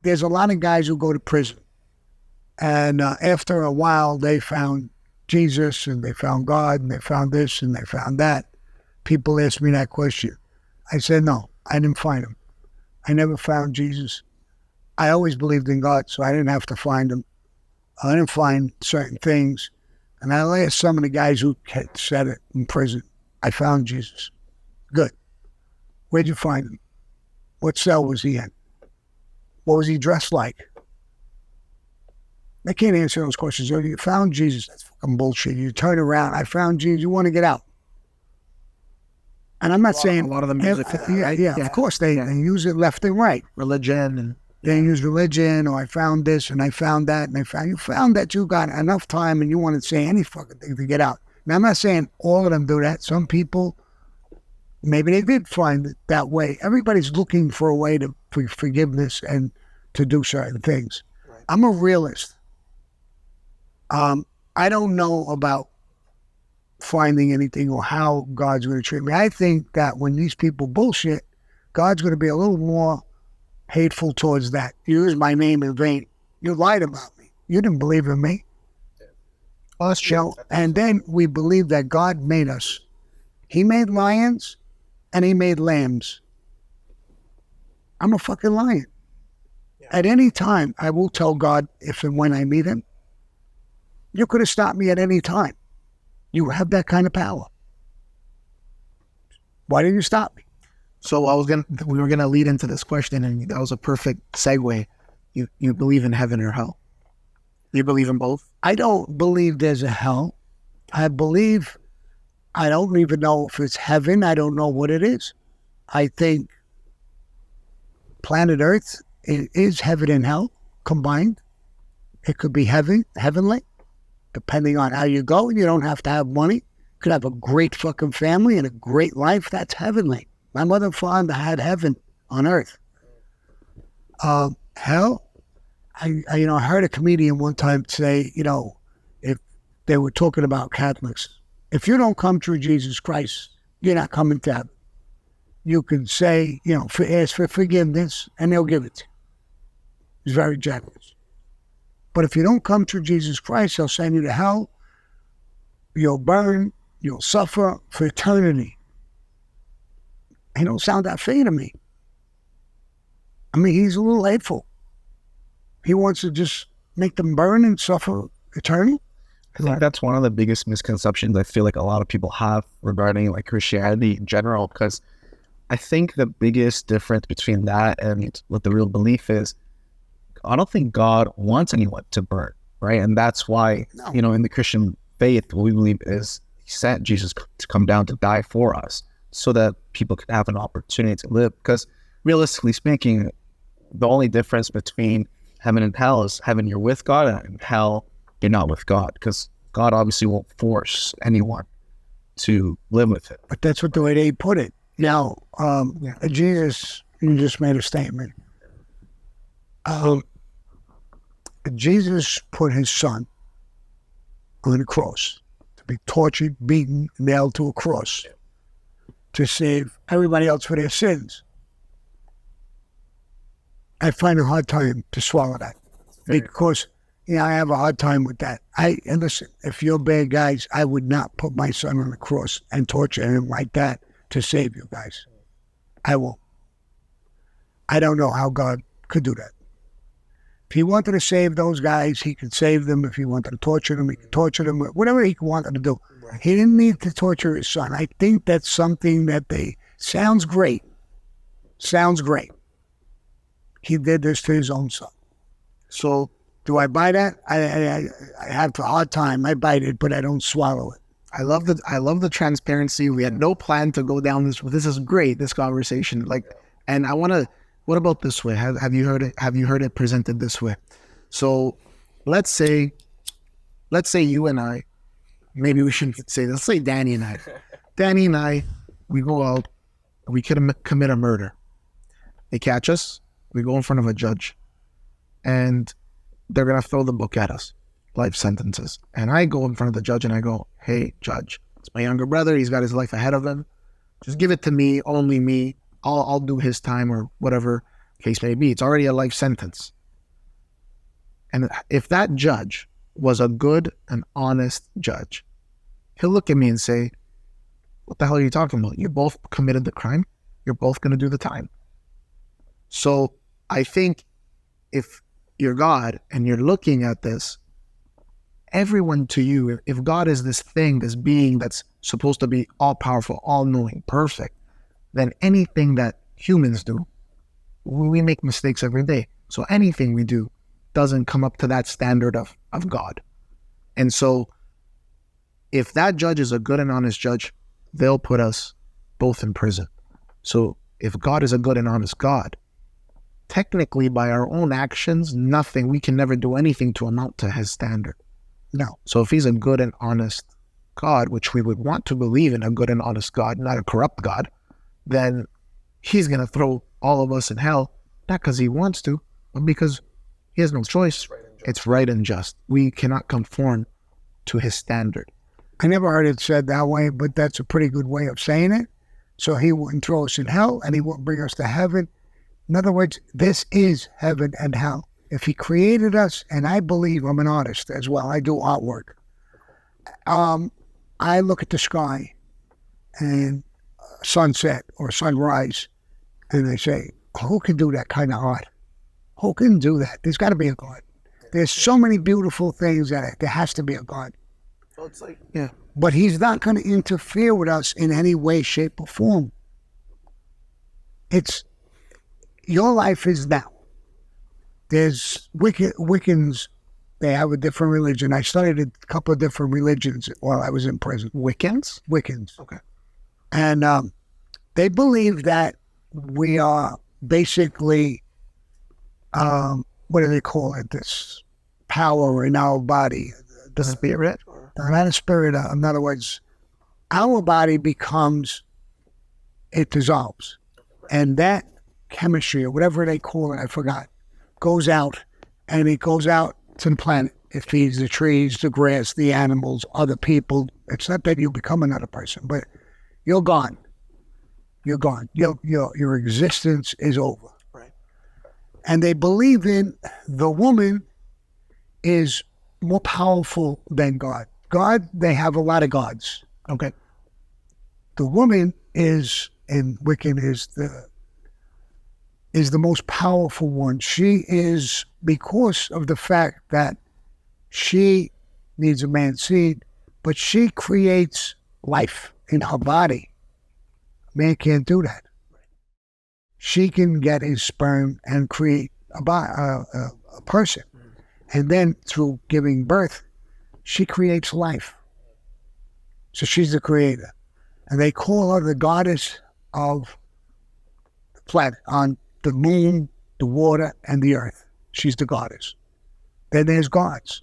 there's a lot of guys who go to prison. And after a while, they found Jesus and they found God and they found this and they found that. People ask me that question. I said, no, I didn't find him. I never found Jesus. I always believed in God, so I didn't have to find him. I didn't find certain things. And I asked some of the guys who had said it in prison, I found Jesus. Good. Where'd you find him? What cell was he in? What was he dressed like? They can't answer those questions. You found Jesus. That's fucking bullshit. You turn around. I found Jesus. You want to get out. And I'm not saying... A lot of the music. Yeah, of course. They use it left and right. Religion. And they use religion, or I found this and I found that. And you found that you got enough time and you want to say any fucking thing to get out. Now, I'm not saying all of them do that. Some people, maybe they did find it that way. Everybody's looking for a way to forgiveness and to do certain things. Right. I'm a realist. I don't know about finding anything or how God's going to treat me. I think that when these people bullshit, God's going to be a little more hateful towards that. You used my name in vain. You lied about me. You didn't believe in me. Well, that's true. And then we believe that God made us. He made lions and he made lambs. I'm a fucking lion. Yeah. At any time, I will tell God if and when I meet him, you could have stopped me at any time. You have that kind of power. Why didn't you stop me? So we were gonna lead into this question, and that was a perfect segue. You believe in heaven or hell? You believe in both? I don't believe there's a hell. I don't even know if it's heaven. I don't know what it is. I think planet Earth is heaven and hell combined. It could be heavenly. Depending on how you go, you don't have to have money. You could have a great fucking family and a great life. That's heavenly. My mother and father had heaven on earth. Hell, I heard a comedian one time say, if they were talking about Catholics, if you don't come through Jesus Christ, you're not coming to heaven. You can say, ask for forgiveness, and they'll give it to you. It's very generous. But if you don't come through Jesus Christ, he'll send you to hell. You'll burn. You'll suffer for eternity. He don't sound that fair to me. I mean, he's a little hateful. He wants to just make them burn and suffer eternally. I think that's one of the biggest misconceptions I feel like a lot of people have regarding like Christianity in general, because I think the biggest difference between that and what the real belief is, I don't think God wants anyone to burn, right? And that's why, in the Christian faith, what we believe is he sent Jesus to come down to die for us so that people could have an opportunity to live. Because realistically speaking, the only difference between heaven and hell is heaven, you're with God, and hell, you're not with God. Because God obviously won't force anyone to live with it. But that's what the way they put it. Now, Jesus, you just made a statement. Jesus put his son on a cross to be tortured, beaten, nailed to a cross to save everybody else for their sins. I find a hard time to swallow that because I have a hard time with that. And listen, if you're bad guys, I would not put my son on the cross and torture him like that to save you guys. I won't. I don't know how God could do that. If he wanted to save those guys, he could save them. If he wanted to torture them, he could torture them. Whatever he wanted to do. Right. He didn't need to torture his son. I think that's something that sounds great. Sounds great. He did this to his own son. So do I buy that? I have a hard time. I bite it, but I don't swallow it. I love the transparency. We had no plan to go down this. This is great. This conversation, and I want to. What about this way? Have you heard it? Have you heard it presented this way? So, let's say you and I. Maybe we shouldn't say. Let's say Danny and I. Danny and I, we go out. We could commit a murder. They catch us. We go in front of a judge, and they're gonna throw the book at us, life sentences. And I go in front of the judge and I go, "Hey, judge, it's my younger brother. He's got his life ahead of him. Just give it to me, only me. I'll do his time or whatever. case may be. It's already a life sentence. And if that judge was a good and honest judge, he'll look at me and say, what the hell are you talking about? You both committed the crime. You're both going to do the time. So I think if you're God and you're looking at this, everyone to you, if God is this thing, this being that's supposed to be all-powerful, all-knowing, perfect, then anything that humans do, we make mistakes every day. So anything we do doesn't come up to that standard of God. And so if that judge is a good and honest judge, they'll put us both in prison. So if God is a good and honest God, technically by our own actions, we can never do anything to amount to his standard. No. So if he's a good and honest God, which we would want to believe in a good and honest God, not a corrupt God, then he's going to throw all of us in hell, not because he wants to, but because he has no choice. It's right and just. We cannot conform to his standard. I never heard it said that way, but that's a pretty good way of saying it. So he wouldn't throw us in hell and he wouldn't bring us to heaven. In other words, this is heaven and hell. If he created us, and I believe I'm an artist as well, I do artwork. I look at the sky and sunset or sunrise, and I say, who can do that kind of art? Who can do that? There's got to be a God. There's so many beautiful things that there has to be a God. So it's like, yeah. But he's not going to interfere with us in any way, shape, or form. It's, your life is now. There's Wiccans, they have a different religion. I studied a couple of different religions while I was in prison. Wiccans? Wiccans. Okay. And they believe that we are basically, what do they call it? This power in our body. The spirit? Not a spirit. In other words, our body it dissolves. And that chemistry, or whatever they call it, I forgot, goes out, and it goes out to the planet. It feeds the trees, the grass, the animals, other people. It's not that you become another person, but you're gone. You're gone. Your existence is over. Right. And they believe in the woman is more powerful than God. God, they have a lot of gods. Okay. The woman is, in Wiccan, is the most powerful one. She is, because of the fact that she needs a man's seed, but she creates life in her body. Man can't do that. She can get his sperm and create a person. And then through giving birth, she creates life. So she's the creator. And they call her the goddess of the planet, on the moon, the water, and the earth. She's the goddess. Then there's gods.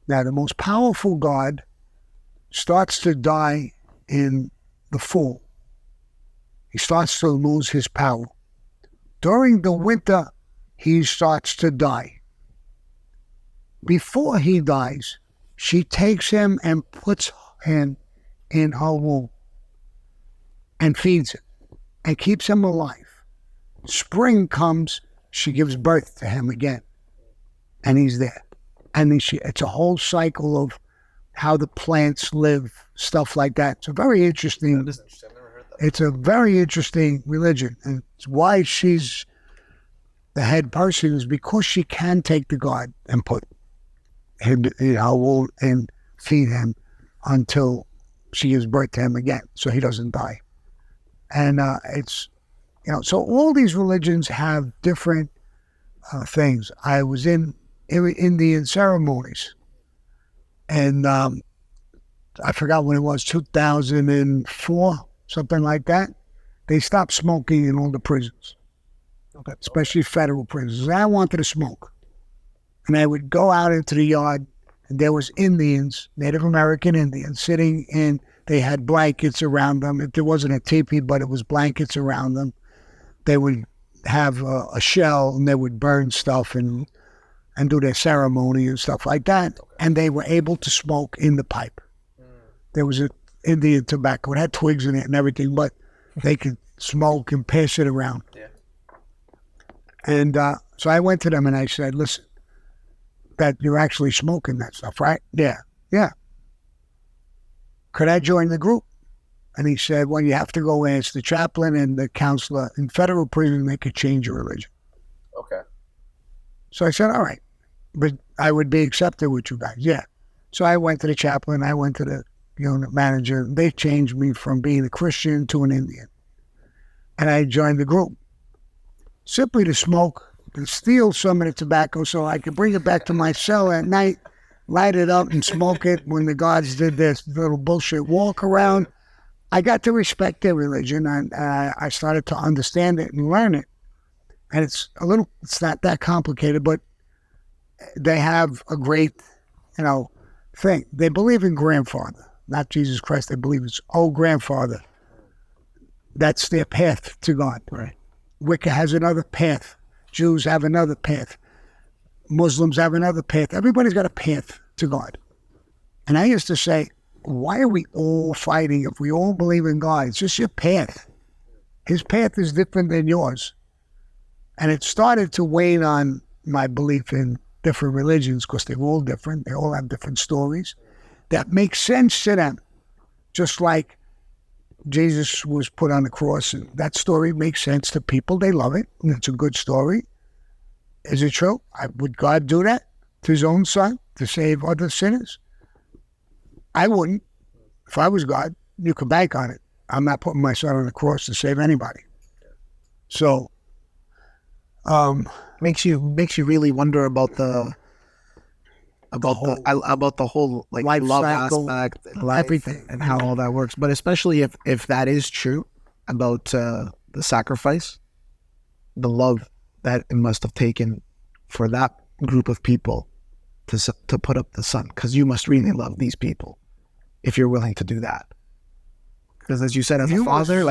Now, the most powerful god starts to die in the fall. He starts to lose his power. During the winter, he starts to die. Before he dies, she takes him and puts him in her womb and feeds him and keeps him alive. Spring comes, she gives birth to him again, and he's there. And then it's a whole cycle of how the plants live, stuff like that. It's a very interesting. That is interesting. I've never heard that. It's a very interesting religion, and it's why she's the head person, is because she can take the God and put him in her womb and feed him until she gives birth to him again, so he doesn't die. And it's, so all these religions have different things. I was in Indian ceremonies, and I forgot when it was, 2004, something like that. They stopped smoking in all the prisons, especially federal prisons. I wanted to smoke. And I would go out into the yard, and there was Indians, Native American Indians, sitting in, they had blankets around them. If there wasn't a teepee, but it was blankets around them. They would have a shell, and they would burn stuff and do their ceremony and stuff like that. And they were able to smoke in the pipe. There was an Indian tobacco. It had twigs in it and everything, but they could smoke and pass it around. Yeah. And so I went to them and I said, listen, that you're actually smoking that stuff, right? Yeah. Yeah. Could I join the group? And he said, well, you have to go ask the chaplain and the counselor. In federal prison, they could change your religion. Okay. So I said, all right, but I would be accepted with you guys. Yeah. So I went to the chaplain. I went to the unit manager. They changed me from being a Christian to an Indian. And I joined the group simply to smoke and steal some of the tobacco so I could bring it back to my cell at night, light it up and smoke it when the guards did this little bullshit walk around. I got to respect their religion, and I started to understand it and learn it. And it's not that complicated, but they have a great, thing. They believe in grandfather, not Jesus Christ. They believe it's old grandfather. That's their path to God. Right. Wicca has another path. Jews have another path. Muslims have another path. Everybody's got a path to God. And I used to say, why are we all fighting if we all believe in God? It's just your path. His path is different than yours. And it started to wane on my belief in different religions because they're all different. They all have different stories that make sense to them. Just like Jesus was put on the cross, and that story makes sense to people. They love it, and it's a good story. Is it true? Would God do that to his own son to save other sinners? I wouldn't. If I was God, you could bank on it. I'm not putting my son on the cross to save anybody. So, makes you really wonder about the whole like life love cycle, aspect, life, everything, and how all that works. But especially if that is true about the sacrifice, the love that it must have taken for that group of people to put up the son, because you must really love these people if you're willing to do that. Because as you said, as a father,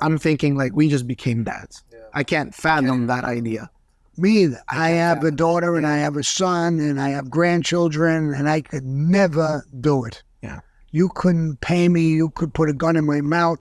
I'm thinking like we just became dads. Yeah. I can't fathom that idea. Me either. I have a daughter and I have a son and I have grandchildren, and I could never do it. Yeah. You couldn't pay me. You could put a gun in my mouth.